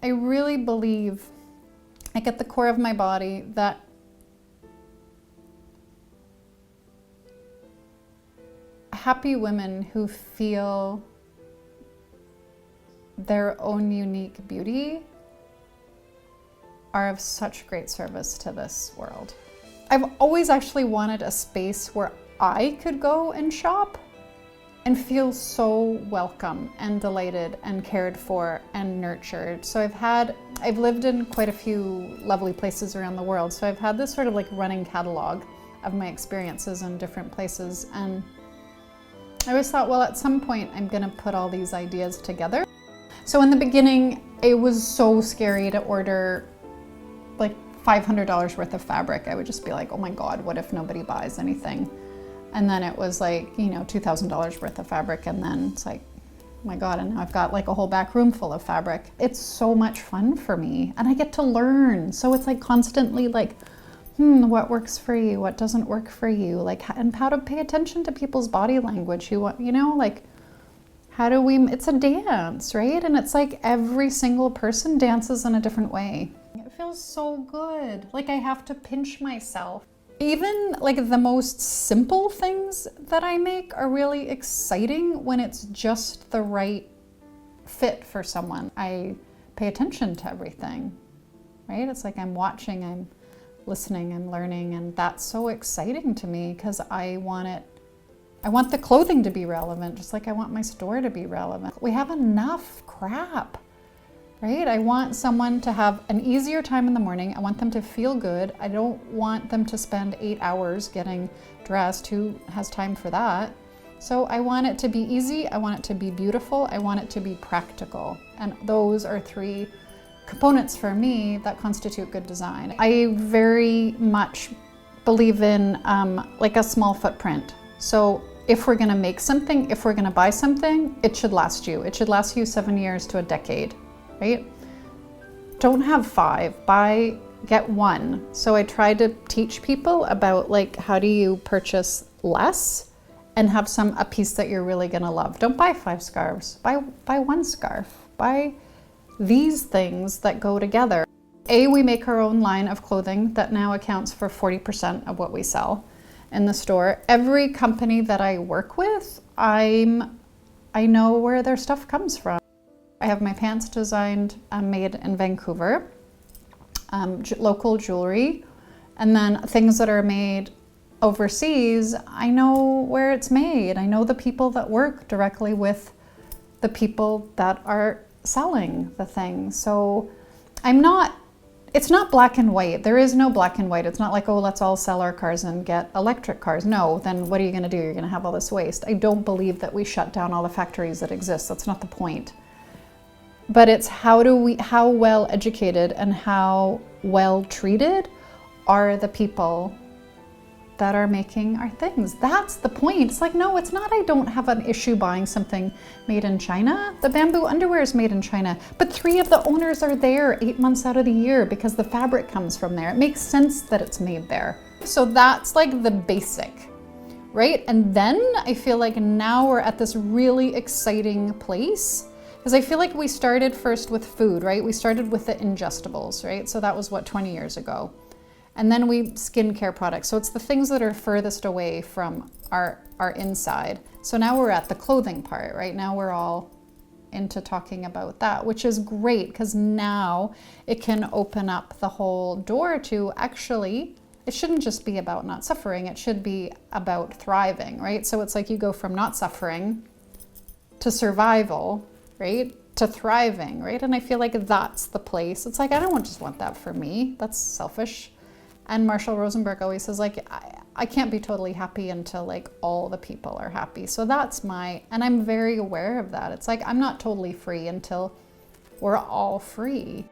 I really believe, like at the core of my body, that happy women who feel their own unique beauty are of such great service to this world. I've always actually wanted a space where I could go and shop and feel so welcome and delighted and cared for and nurtured. So I've lived in quite a few lovely places around the world. So I've had this sort of like running catalog of my experiences in different places. And I always thought, well, at some point I'm gonna put all these ideas together. So in the beginning, it was so scary to order like $500 worth of fabric. I would just be like, oh my God, what if nobody buys anything? And then it was like, $2,000 worth of fabric. And then it's like, oh my God, and now I've got like a whole back room full of fabric. It's so much fun for me and I get to learn. So it's like constantly like, what works for you? What doesn't work for you? Like, and how to pay attention to people's body language. Like, it's a dance, right? And it's like every single person dances in a different way. It feels so good. Like I have to pinch myself. Even like the most simple things that I make are really exciting when it's just the right fit for someone. I pay attention to everything, right? It's like I'm watching, I'm listening, I'm learning, and that's so exciting to me because I want the clothing to be relevant, just like I want my store to be relevant. We have enough crap. Right? I want someone to have an easier time in the morning. I want them to feel good. I don't want them to spend 8 hours getting dressed. Who has time for that? So I want it to be easy. I want it to be beautiful. I want it to be practical. And those are 3 components for me that constitute good design. I very much believe in like a small footprint. So if we're gonna make something, if we're gonna buy something, it should last you. It should last you 7 years to a decade. Right? Don't have 5, get 1. So I try to teach people about like, how do you purchase less and have a piece that you're really gonna love. Don't buy 5 scarves, buy 1 scarf. Buy these things that go together. We make our own line of clothing that now accounts for 40% of what we sell in the store. Every company that I work with, I know where their stuff comes from. I have my pants designed and made in Vancouver, local jewelry, and then things that are made overseas, I know where it's made. I know the people that work directly with the people that are selling the thing. So it's not black and white. There is no black and white. It's not like, oh, let's all sell our cars and get electric cars. No, then what are you gonna do? You're gonna have all this waste. I don't believe that we shut down all the factories that exist. That's not the point. But it's how well educated and how well treated are the people that are making our things. That's the point. It's like, no, it's not I don't have an issue buying something made in China. The bamboo underwear is made in China, but 3 of the owners are there 8 months out of the year because the fabric comes from there. It makes sense that it's made there. So that's like the basic, right? And then I feel like now we're at this really exciting place. Because I feel like we started first with food, right? We started with the ingestibles, right? So that was 20 years ago. And then skincare products. So it's the things that are furthest away from our inside. So now we're at the clothing part, right? Now we're all into talking about that, which is great because now it can open up the whole door to actually, it shouldn't just be about not suffering. It should be about thriving, right? So it's like you go from not suffering to survival, right? To thriving, right? And I feel like that's the place. It's like, I don't just want that for me. That's selfish. And Marshall Rosenberg always says like, I can't be totally happy until like all the people are happy. So that's and I'm very aware of that. It's like, I'm not totally free until we're all free.